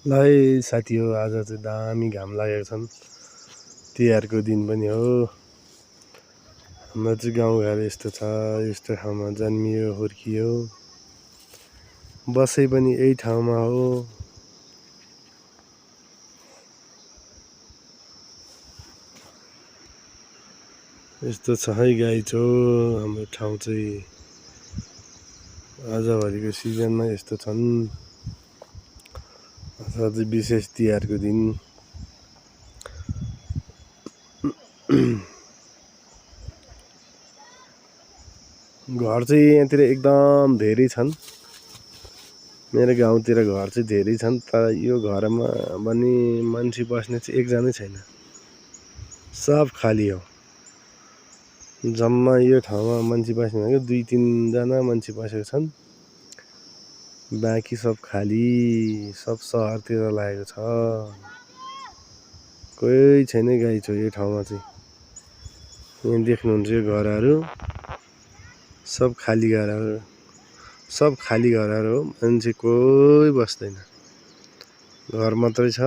ल है साथी हो, आज चाहिँ दामी घाम लागेको छन्। तिहारको दिन पनि हो। हाम्रो चाहिँ गाउँघर यस्तो छ, यस्तो ठाउँमा जन्मियो हुर्कियो, बसै पनि यही ठाउँमा हो। यस्तो छ है गाइचो हाम्रो ठाउँ चाहिँ। आजभरिको सिजनमा यस्तो छन्। अझै विशेष तिहारको दिन घर चाहिँ यहाँतिर एकदम धेरै छन्। मेरो गाउँतिर घर चाहिँ धेरै छन्, तर यो घरमा पनि मान्छे बस्ने चाहिँ एकजनै छैन, सब खाली हो। जम्मा यो ठाउँमा मान्छे बस्ने भनेको 2-3 जना मान्छे बसेको छन्, बाँकी सब खाली, सब सहरतिर लागेको छ। कोही छैन गाइचो यो ठाउँमा चाहिँ। यहाँ देख्नुहुन्छ यो घरहरू सब खाली घरहरू, सब खाली घरहरू हो, मान्छे कोही बस्दैन। घर मात्रै छ।